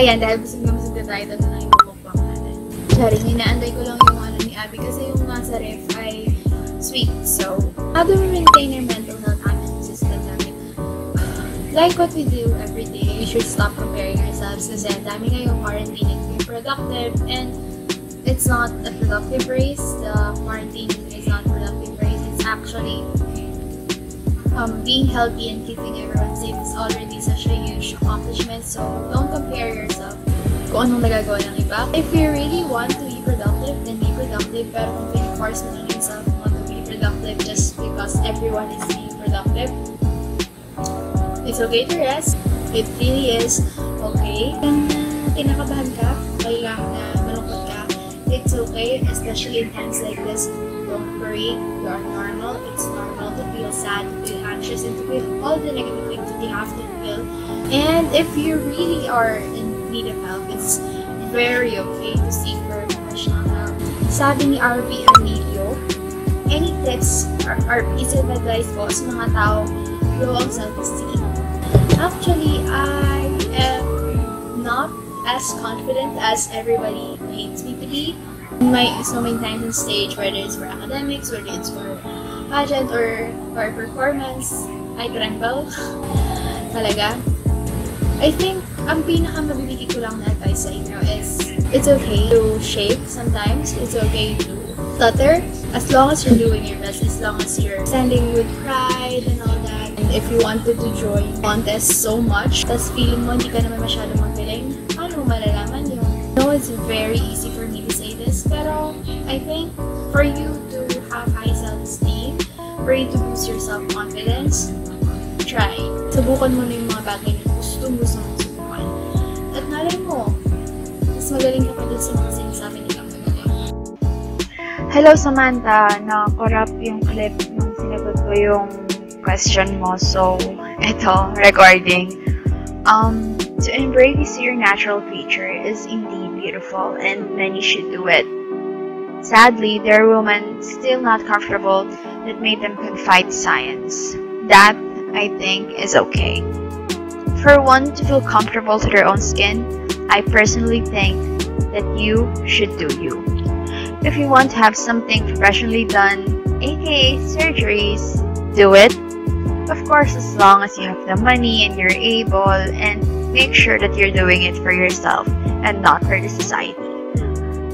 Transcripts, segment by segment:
Ayan, dahil busog na tayo, ito na yung mukbang natin. Charing, inaantay ko lang yung ano ni Abby kasi yung nasa ref ay sweet. So, how do we maintain our mental health amidst this pandemic? Like what we do every day, we should stop comparing ourselves kasi ang dami ngayong quarantine and being productive, and it's not a productive race. The quarantine is not a productive race. It's actually being healthy and keeping everyone safe is already such a huge accomplishment. So don't compare yourself kung anong nagagawa ng iba. If you really want to be productive, then be productive. Pero kung pin-force mo lang yourself want to be productive just because everyone is being productive, it's okay to rest. It really is okay. Kung kinakabahan ka, okay lang na malungkot ka, it's okay, especially in times like this. Don't worry, you are normal. It's normal to feel sad, to feel anxious, and to feel all the negative things that you have to feel. And if you really are in need of help, it's very okay to seek for professional help. Sabi ni RB Emilio, any tips or piece of advice po sa mga taong low ang self-esteem? Actually, I am not as confident as everybody paints me to be. So many times on stage, whether it's for academics, whether it's for pageant or for performance, I tremble. Talaga. I think ang pinakamabibigay ko lang na advice sa inyo is it's okay to shake sometimes. It's okay to stutter as long as you're doing your best, as long as you're standing with pride and all that. And if you wanted to join contests so much, tas feeling mo hindi ka naman masyadong magaling, paano malalaman yun? I know it's very easy for me to say this, pero I think for you to have high self-esteem, for you to boost your self-confidence, try. Subukan mo na yung mga bagay na gusto mong subukan. At malay mo, mas magaling ka pa dun sa mga sinasabi nilang magaling. Hello Samantha, na-corrupt yung clip nung sinagot ko yung question mo. So, ito, recording. To embrace your natural feature is indeed beautiful and many should do it. Sadly, there are women still not comfortable that made them confide science. That, I think, is okay. For one to feel comfortable to their own skin, I personally think that you should do you. If you want to have something professionally done, aka surgeries, do it. Of course, as long as you have the money and you're able, and make sure that you're doing it for yourself and not for the society.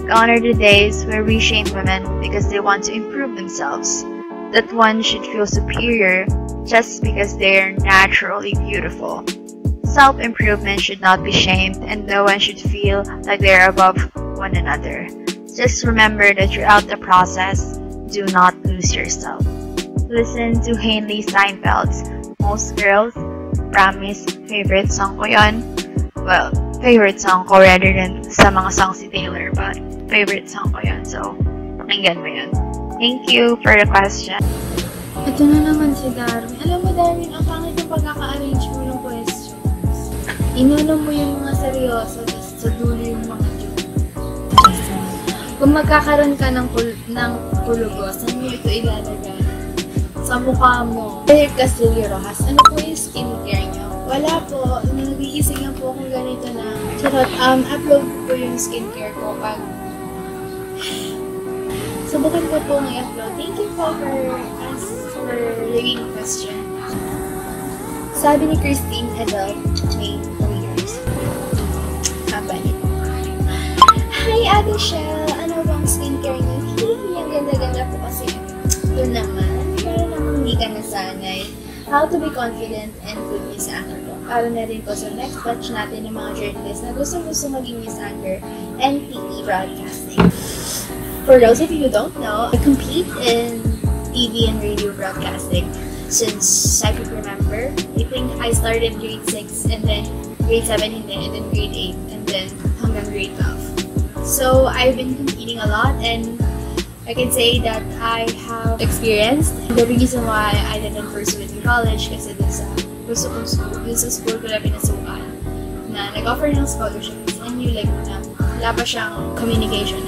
Gone are the days where we shame women because they want to improve themselves. That one should feel superior just because they are naturally beautiful. Self-improvement should not be shamed, and no one should feel like they are above one another. Just remember that throughout the process, do not lose yourself. Listen to Haley Steinfeld's Most Girls, Promise, favorite song ko yun. Well, favorite song ko rather than sa mga songs si Taylor, but favorite song ko yun. So, pakinggan mo yun. Thank you for the question. Ito na naman si Darwin. Alam mo, Darwin, ang pangit ng pagkaka-arrange mo ng questions. Inuna mo yung mga seryoso, sa dulo yung mga joke. Kung magkakaroon ka ng kulugo, saan mo ito ilalagay? Sa mukha mo. Kahit Castillo Rojas, ano po yung skincare nyo? Wala po. Nag-iisig lang po kung ganito na. Charot, upload po yung skincare ko pag subukan ko pong i-upload. Thank you po for leaving a question. Sabi ni Christine Adele, may 2 years. Company. Hi, Ate Shell! Ano bang skincare niyo? Hihi, ang ganda-ganda po kasi. Doon naman. Pero namang hindi ka nasanay. How to be confident and good Miss Anchor po. Para na rin po sa next batch natin ng mga journalists na gusto maging Miss Anchor and TV broadcasting. For those of you who don't know, I compete in TV and radio broadcasting since I could remember. I think I started grade 6 and then grade 7 and then grade 8 and then hanggang grade 12. So I've been competing a lot and I can say that I have experienced. The reason why I didn't pursue it in college kasi dun sa school ko lang pinasukan na nag-offer ng scholarships and you like na wala pa siyang communication.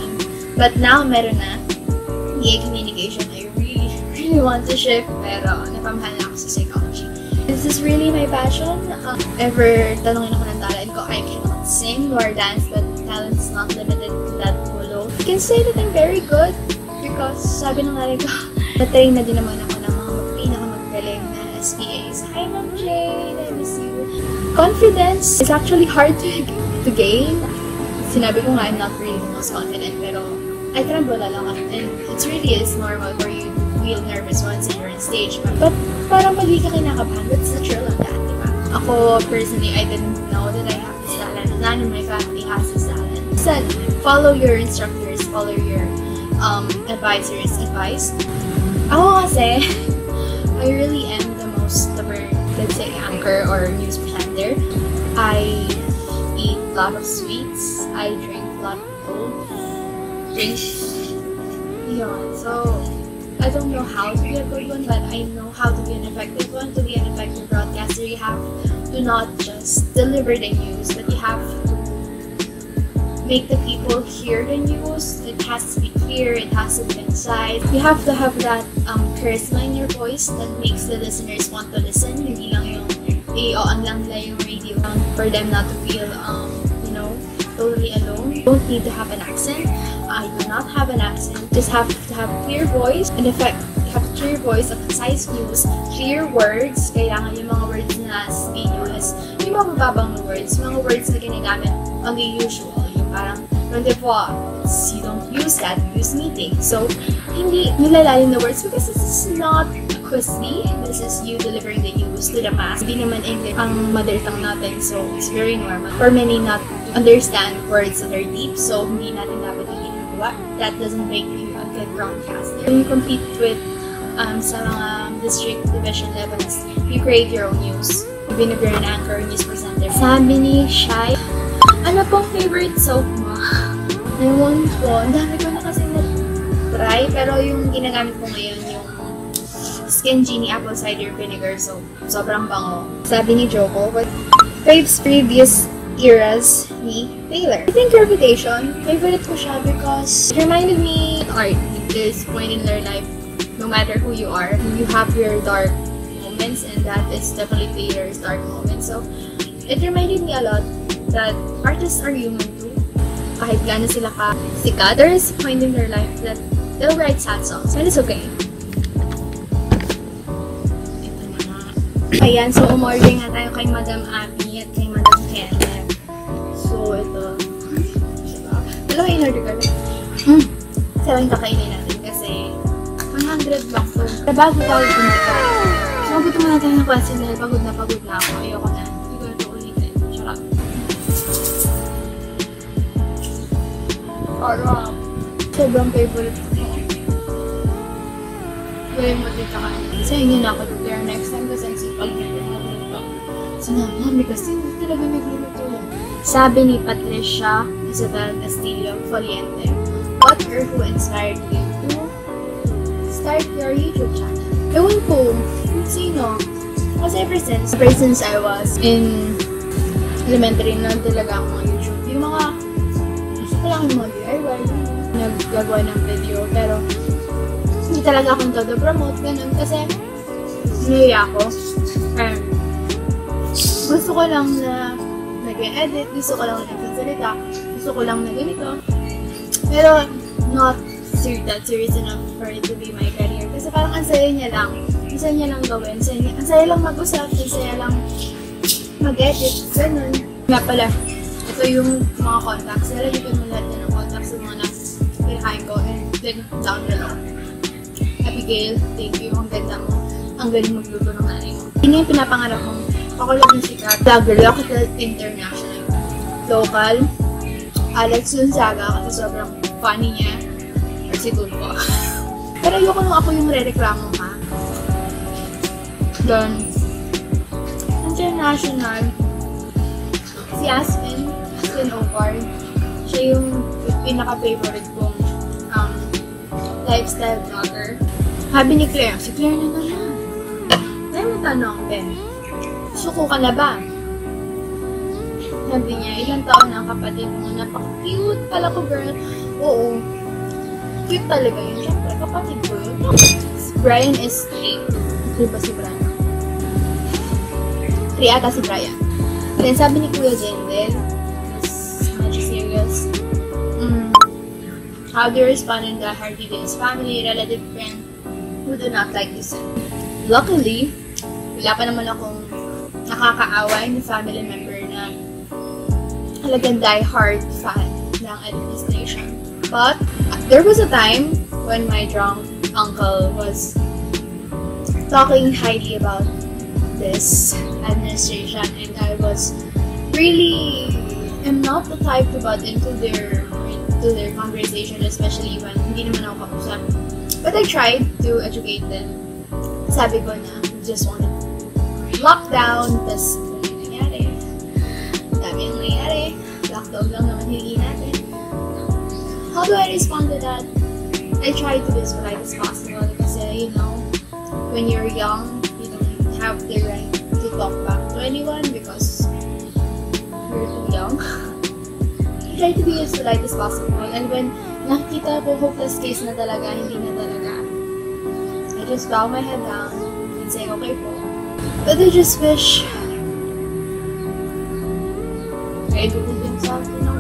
But now meron na EA communication. I really want to shift pero napamahal na ako sa psychology. This is really my passion. Ever tanongin ako ng talent ko, I cannot sing nor dance, but talent is not limited to that alone. I can say that I'm very good because sabi ng nanay ko, na-train na din naman ako ng mga pinakamagaling na SPAs. Hi, Ma'am Jane! I miss you. Confidence is actually hard to gain. Sinabi ko nga, I'm not really the most confident, pero I tremble a lot. And it's normal for you to feel nervous once you're on stage. But parang mali ka kinakabahan, that's natural on that, diba? Ako, personally, I didn't know that I have this talent. None of my family has this talent. Said, follow your instructors, follow your advisors' advice. Ako kasi, I really am the most stubborn, let's say, anchor or news presenter. I eat a lot of sweets. I drink a lot of cold drinks. So, I don't know how to be a good one, but I know how to be an effective one. To be an effective broadcaster, you have to not just deliver the news, but you have to make the people hear the news. It has to be clear, it has to be concise. You have to have that charisma in your voice that makes the listeners want to listen. Hindi lang yung i-on lang nila yung radio for them not to feel, totally alone. You don't need to have an accent. I do not have an accent. Just have to have clear voice. And in fact, you have clear voice, a concise news, clear words. Kailangan yung mga words na sabihin nyo is yung mga mababang words, mga words na ginagamit on the usual. Yung parang, you don't use that, you use meeting. So, hindi nilalalim na words because this is not crispy. This is you delivering the news to the mass. Hindi naman English ang mother tongue natin, so it's very normal for many not to understand words that are deep, so hindi natin dapat ginagawa. That doesn't make you a good broadcaster. When you compete with sa mga district division levels, you create your own news. Even if you're an anchor, news presenter. Sabi ni Shai, ano pong favorite soap mo? Ewan po, ang dami ko na kasi na-try, pero yung ginagamit ko ngayon yung Skin Genie Apple Cider Vinegar Soap. Sobrang bango. Sabi ni Joko, but Crave's previous eras ni Taylor. I think Reputation, favorite ko siya because it reminded me art. At this point in their life, no matter who you are, you have your dark moments, and that is definitely Taylor's dark moment. So, it reminded me a lot that artists are human too. Kahit gano'n sila ka-sikat, there is a point in their life that they'll write sad songs, and it's okay. Ayan, so umorder nga tayo kay Madam Abby at kay Madam Kenneth. So, ito. Dalawa in-order ka rin. So, yung kakainin natin kasi 100 lang to. Pero bago tayo kumakain. So, magutom na tayo ng question dahil pagod na ako. Ayoko na. Hindi ko na ito ulitin. Charot. Sarap. Sobrang favorite ko. Gawin mo din kakain. Kasi hindi na ako prepare next time kasi ang sipag nito na ito. So mami kasi hindi talaga nagluluto. Sabi ni Patricia Isabel Castillo Foliente, what or who inspired you to start your YouTube channel? Ewan ko, sino? Kasi ever since I was in elementary na talaga ako ng YouTube. Yung mga, gusto ko lang yung mga DIY, naggagawa ng video, pero hindi talaga akong todo-promote, ganun, kasi nahiya ako. Gusto ko lang na nag-edit, gusto ko lang na nagsasalita, gusto ko lang na ganito. Pero, not serious enough for it to be my career. Kasi parang ang saya niya lang. Ang saya niya lang gawin. Ang saya lang mag-usap, ang saya lang mag-edit, ganun. Nga pala, ito yung mga contacts. Nalagyan mo lahat ng contacts sa mga nasa-pinahain ko, and then down below. Abigail, thank you. Ang ganda mo. Ang galing magluto ng nanay mo. Yun yung pinapangarap kong ako lang yung sikat. Vlogger, local, international. Local, Alex Lunzaga kasi sobrang funny niya. Or si Tulpo. Pero ayoko nung ako yung re-reklamo ha. Then, international, si Aspen Opar. Siya yung pinaka-favorite kong lifestyle vlogger. Sabi ni Claire, si Claire na naman. Kaya may tanong, Ben, suko ka na ba? Sabi niya, ilang taon na ang kapatid mo, napaka-cute pala ko, girl. Oo, cute talaga yun. Siyempre, kapatid ko yun. Brian is 8. Di ba si Brian? 3 ata si Brian. Then sabi ni Kuya Jendel, How do you respond in the heartbeat is family, relative, friend who do not like this? Luckily, wala pa naman akong nakakaaway na family member na talagang die-hard fan ng administration. But there was a time when my drunk uncle was talking highly about this administration, and I was really am not the type to butt into their conversation, especially when hindi naman ako kausap. But I tried to educate them. Sabi ko na just wanted lockdown, tas kung nangyari, dami yung nangyari, lockdown lang naman hingin natin. How do I respond to that? I try to be as polite as possible kasi, you know, when you're young, you don't have the right to talk back to anyone because you're too young. I try to be as polite as possible, and when nakikita ko hopeless case na talaga, hindi na talaga, I just bow my head down and say, okay po. But I just wish I do themselves, you know.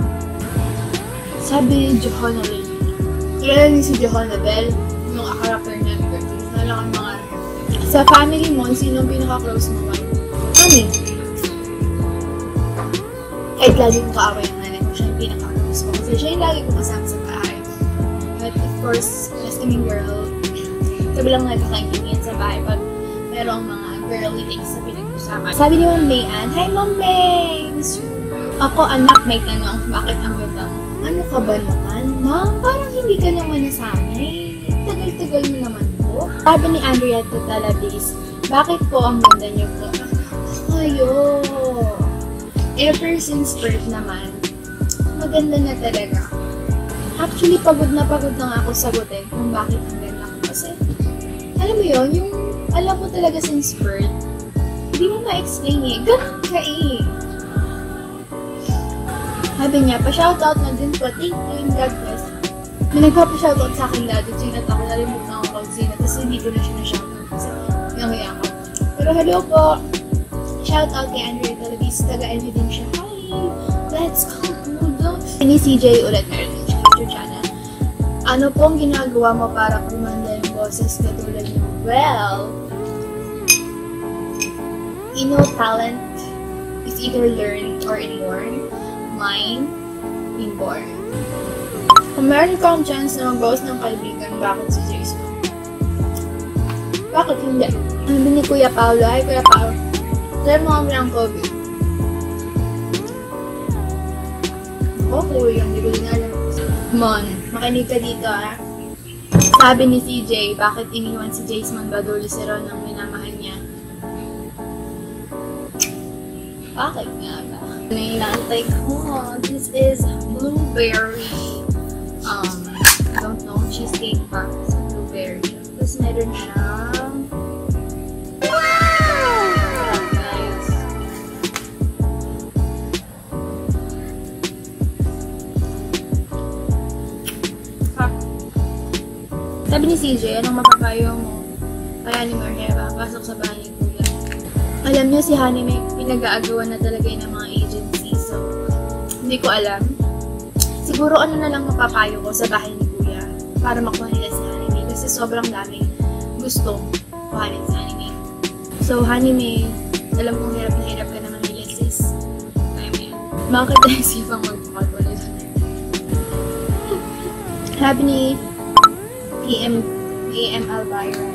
Sabi ni Johanna Bell, kilala niyo si Johanna Bell, yung character niya, nala kang mga sa family mo, sino ang pinaka-close mo man? Mami. Kahit lagi kong kaaway ng nanay ko, siya yung pinaka-close ko. Kasi siya yung lagi kong kasama sa bahay. But of course, as kaming girl, sabi lang nagkakaintindihan sa bahay, but merong mga girly things na pinag-usapan. Sabi ni Ma'am Mayan, hi Ma'am May! Ako anak, may tanong, bakit ang gandang? Ano ka ba naman? Ma, parang hindi ka naman nasanay. Tagal-tagal mo naman po. Sabi ni Andrea Tatalabis, bakit po ang ganda niyo po? Ayo! Ever since birth naman, maganda na talaga. Actually, pagod na nga ako sagutin kung bakit ang ganda ko. Kasi, alam mo yun, yung alam mo talaga since birth, hindi mo ma-explain eh. Ganun ka eh. Sabi niya, pa-shoutout na din po. Thank you, God bless. May nagpa-shoutout sa akin dati, sinat ako, nalimutan ako pag sinat, kasi hindi ko na siya na-shoutout kasi nangyay ako. Pero hello po, shoutout kay Andrea Talabis, taga-LV din siya. Hi, let's go, Budo. Ni CJ ulit, meron din siya YouTube channel. Ano pong ginagawa mo para kumanda yung boses katulad niyo? Well, talent is either learned or inborn. Mine, inborn. Kung meron kang chance na mag-boss ng kaibigan, bakit si Jason? Bakit hindi? Sabi ni Kuya Paolo, hi Kuya Paolo, try mo kami ng COVID. Okay, hindi ko din alam. Mon, makinig ka dito ah. Sabi ni CJ, bakit iniwan si Jason Baduli si Ron ng minamahal niya? Bakit nga ba? Nainantay ko. This is blueberry. I don't know, cheesecake pa sa blueberry. Tapos meron siyang wow! Guys. Sabi ni CJ, anong mapapayo mo? Kaya ni Marheba, pasok sa bahay ni Kuya. Alam niyo si Honey may pinag-aagawan na talaga ng mga agency, so hindi ko alam. Siguro ano na lang mapapayo ko sa bahay ni Kuya para makuha nila si Honey May kasi sobrang daming gusto kuhanin sa Honey May. So Honey May, alam kong hirap na hirap ka naman nila sis. Kaya mo yan. Bakit naisipang mag-call ko nila? Sabi ni PM Albayra,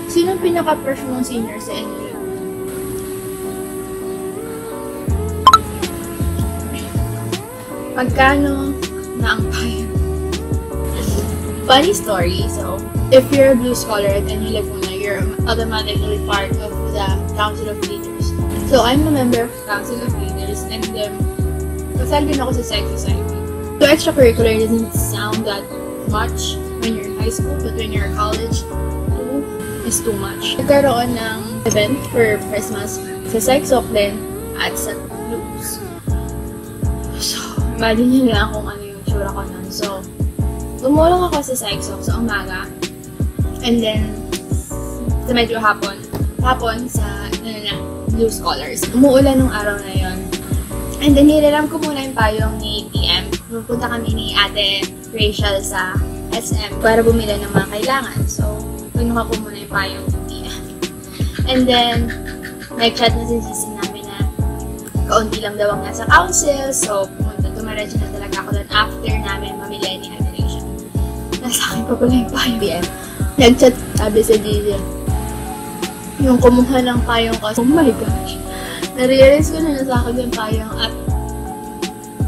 sino ang pinaka-crush mong senior sa inyo? Magkano na ang payo? Funny story, so, if you're a blue scholar and you live muna, you're automatically part of the Council of Leaders. So, I'm a member of Council of Leaders, and kasali din ako sa Sex Society. So, extracurricular doesn't sound that much when you're in high school, but when you're in college, is too much. Nagkaroon ng event for Christmas sa Sexoc din at sa Blues. So, imagine nyo lang kung ano yung tsura ko nun. So, tumulong ako sa Sexoc sa umaga. And then, sa medyo hapon sa Blue Scholars. Umuulan nung araw na yon. And then, hiniram ko muna yung payong ni PM pupunta kami ni Ate Rachel sa SM para bumili ng mga kailangan. So, pinuha ko muna yung payong niya. And then, nag-chat na si Sisi namin na kaunti lang daw ang nasa council. So, tumaradyo na talaga ako doon after namin mamili ni Ate Rachel. Nasa akin pa pala yung payong. Nag-chat sabi sa Gigi. Yung kumuha ng payong ko. Oh my gosh. Na-realize ko na nasa akin yung payong at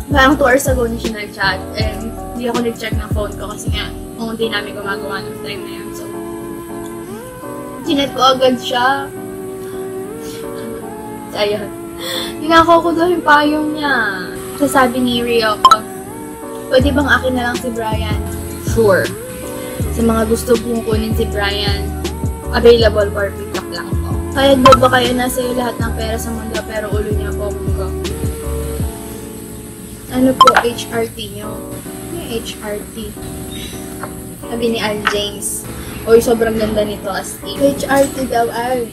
parang 2 hours ago na siya nag-chat. And hindi ako nag-check ng phone ko kasi nga hindi namin gumagawa ng time na yun. So, chinet ko agad siya. So, ayun. Tinakaw ko daw yung payong niya. So, sabi ni Rio ko, pwede bang akin na lang si Brian? Sure. Sa mga gusto kong kunin si Brian, available for pick up lang po. Kaya ba kayo nasa iyo lahat ng pera sa mundo pero ulo niya po ko? Ano po HRT niyo? Yung HRT. Sabi ni Al James. Oy, sobrang ganda nito as in. HRT daw ay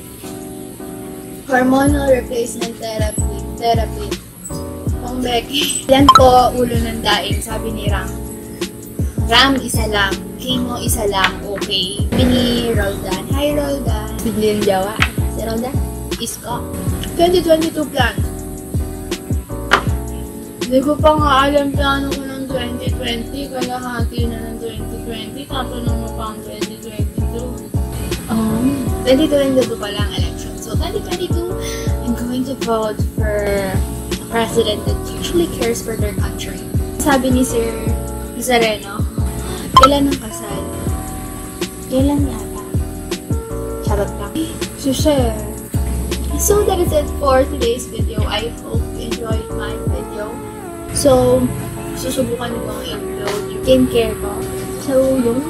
Hormonal Replacement Therapy. Pang Becky. Yan po, ulo ng daing, sabi ni Ram. Ram, isa lang. Chemo, isa lang. Okay. Sabi ni Roldan. Hi, Roldan. Bigli yung jawa. Si Roldan, isko. 2022 plan. Hindi ko pa nga alam plano ko ng 2020. Kalahati na ng 2020. Tatanong mo pa ang 2022. 2022 pa lang election. So, 2022, I'm going to vote for a president that actually cares for their country. Sabi ni Sir Nazareno, kailan ang kasal? Kailan yata? Charot lang. Share. So, that is it for today's video. I hope you enjoyed my video. So, susubukan ko i-upload yung skincare ko. So, yun.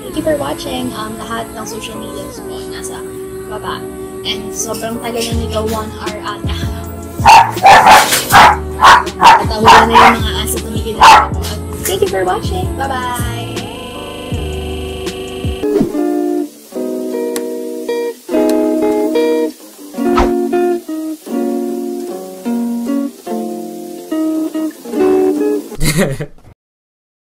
Thank you for watching. Lahat ng social media ko nasa baba. And sobrang tagal na nito, 1 hour ata. Tatawa na yung mga asa tumigil na ako. Thank you for watching. Bye-bye! Hehehe